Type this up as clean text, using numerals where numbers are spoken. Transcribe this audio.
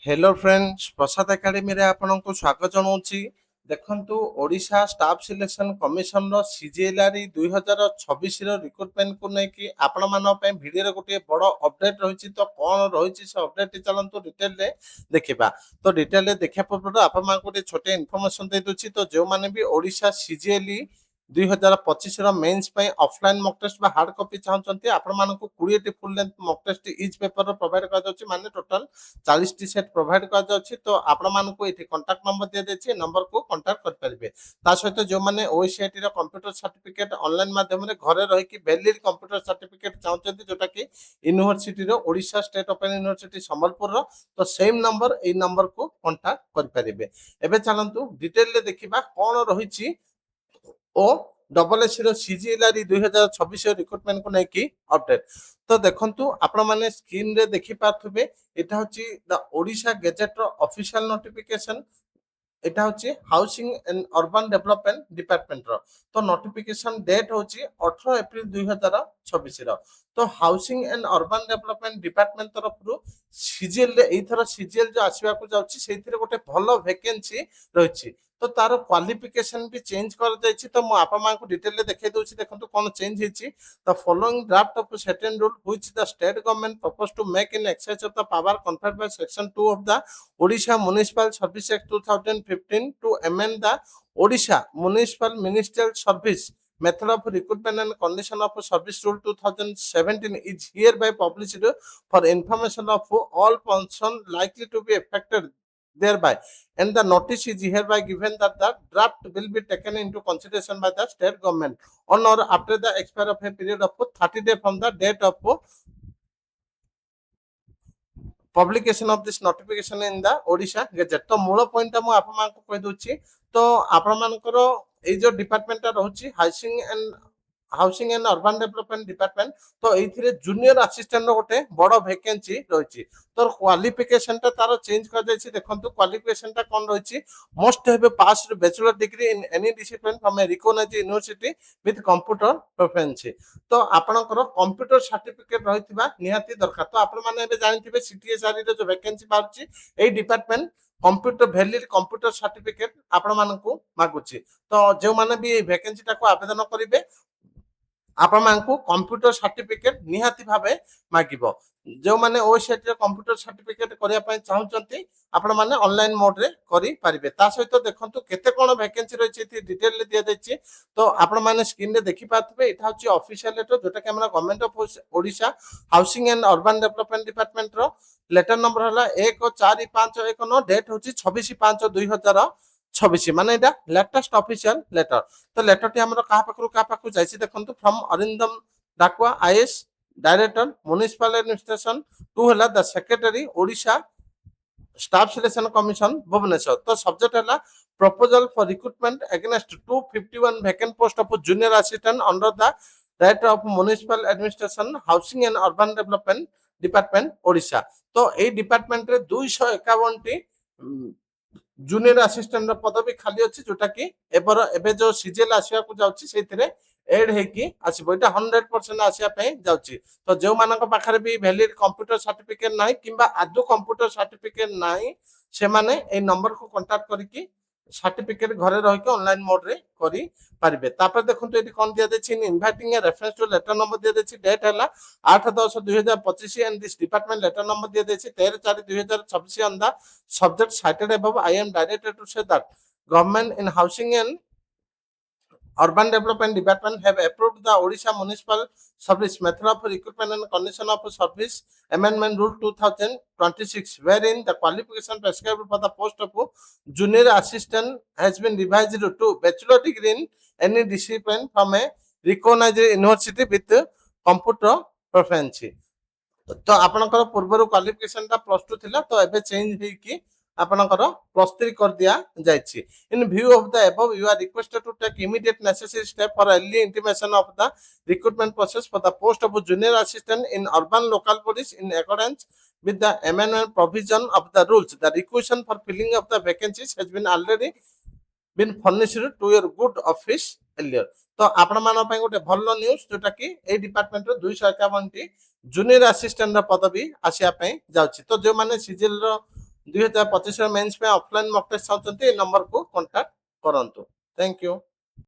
Hello friends प्रसाद academy रे आपनको स्वागत जनाऊँची। देखंतु ओडिशा स्टाफ सिलेक्शन कमिशन रो सीजीएलआर 2026 रो रिक्रुटमेंट को नेकी आपण मानन पे वीडियो रे गोटे बड़ अपडेट रहिछि। तो कोन रहिछि से अपडेट चलंतु डिटेल रे देखिबा। तो डिटेल रे देखिया पूर्व आपण मा गोटे छोटे इन्फॉर्मेशन दे दोछि। तो जो माने भी ओडिशा सीजीएलई 2025 रो मेंस पे ऑफलाइन मॉक टेस्ट बा हार्ड कॉपी चाहउचंती आपण मानको 20 टी full length mock test each paper रो प्रोवाइड कर दोछि। माने टोटल 40 टी सेट प्रोवाइड कर दोछि। तो आपण मानको एठी कांटेक्ट नंबर दे देछि, नंबर को कांटेक्ट कर परिबे। ता सहित जो माने ओईसीआईटी रो कंप्यूटर सर्टिफिकेट ऑनलाइन माध्यम रे घरे रहि कि वैलिड कंप्यूटर सर्टिफिकेट चाहउचंती जोटा कि यूनिवर्सिटी रो Odisha state open university Sambalpur रो। तो सेम नंबर ए नंबर को कांटेक्ट कर परिबे। एबे चलंतु डिटेल रे देखिबा कोन रहिछि ओ डबल एस रो सीजीएलआर 2026 रिक्रुटमेंट को नेकी अपडेट। तो देखंतु आपण माने स्क्रीन रे देखि पाथुबे एटा होची द ओडिशा गेजेट रो ऑफिशियल नोटिफिकेशन। এটা হচ্ছে housing and urban development department रो। तो नोटिफिकेशन डेट होची 18 एप्रिल 2026 रो। तो housing and urban development department तरफ रु सीजीएल रे एथरा सीजीएल जो आसीबा को जाउची सेथिरे गोटे भलो वैकेंसी रहिछि। तो तार क्वालिफिकेशन भी चेंज कर जाइछि। तो मो आपा मा को डिटेल रे देखाइ दोछि। देखंतु कोन चेंज हिछि। The following draft of certain rule which the state government propose to make in exercise of the power conferred by section 2 of the Odisha Municipal Service Act 2015 to amend the Odisha Municipal Ministerial Service Method of Recruitment and Condition of Service Rule 2017 is hereby published for information of all persons likely to be affected thereby, and the notice is hereby given that the draft will be taken into consideration by the state government on or after the expiry of a period of 30 days from the date of publication of this notification in the Odisha gazette. तो मूल point मु आप मान को कह दोछि। तो आपण मानकर ए जो डिपार्टमेंट रहउछि housing and urban development department. तो एथिरे जूनियर असिस्टेंट रो गोटे बड़ वैकेंसी रहिछि। तो क्वालिफिकेशन ता तार चेंज कर जाइछि। देखंतु क्वालिफिकेशन ता कोन रहिछि। Must have pass bachelor degree in any discipline from a recognised university with computer proficiency. तो आपनकर कंप्यूटर सर्टिफिकेट रहितबा निहाती दरकार। तो आपण माने एबे जानिथिबे सीटीएसआर रो जो वैकेंसी बारछि ए department computer valid computer certificate आपण मानकू मागुछि। तो जो माने भी वैकेंसी ता को आवेदन करिवे आपण मानकू कंप्यूटर सर्टिफिकेट निहाती भाबे मागिबो। जो माने ओसीआईटी कंप्यूटर सर्टिफिकेट करिया पय चाहुचंती आपण माने ऑनलाइन मोड रे करि परिबे। ता सहित देखंतु केते कोन वैकेंसी रहिछि ती डिटेल रे दिया दैछि। तो आपण माने स्क्रीन रे देखि पाथबे एटा होछि ऑफिशियल लेटर जोटा कि हमरा government of Odisha housing and urban development department रो लेटर नंबर हला 14519 डेट होछि 26/5/2026 माने एटा लेटेस्ट ऑफिशियल लेटर। तो लेटर टी हमरो कहा पाखु जाइछि। देखंतु from Arindam Dakua IAS director municipal administration to हला the secretary Odisha staff selection commission Bhubaneswar. तो सब्जेक्ट हला proposal for recruitment against 251 vacant post of junior assistant under the director of municipal administration housing and urban development department Odisha. तो A department रे 251 T junior assistant पदवी खाली अछि जोटा कि एबे जो सीजीएल आसिया को जाउछि सेथिरे एड हेकी आसीबो। एटा 100% आसिया पे जाउछि। तो जो मानक पाखरे भी वैलिड कंप्यूटर सर्टिफिकेट नाही किबा आदो कंप्यूटर सर्टिफिकेट नाही से माने ए नंबर को कांटेक्ट करिकि सर्टिफिकेट घरे रहि के ऑनलाइन मोड रे करि पारिबे। तापर देखंतु एटी कोन दिया देछि inviting a reference to letter number दिया देछि। डेट हला 8/10/2025 and this department letter number दिया देछि 13/4/2026 on the subject cited above. I am directed to say that government in housing and urban development department have approved the Odisha municipal service method of recruitment and condition of service amendment rule 2026, wherein the qualification prescribed for the post of junior assistant has been revised to bachelor degree in any discipline from a recognized university with computer proficiency। तो आपनकर पूर्वरु qualification ता +2 थिला। तो एबे change हे कि आपनकर +3 कर दिया जायछि। In view of the above you are requested to take immediate necessary step for early intimation of the recruitment process for the post of junior assistant in urban local police in accordance with the amendment provision of the rules. The requisition for filling of the vacancies has been already been furnished to your good office earlier। तो आपण मान पय गोटे भलो news जोटा कि A department row 251 T junior assistant रो पदवी आसिया पय जाउछि। तो जो माने सीजीएल रो 2025 मेंस में ऑफलाइन मॉक टेस्ट चाहते ए नंबर को कांटेक्ट करंतु। Thank you.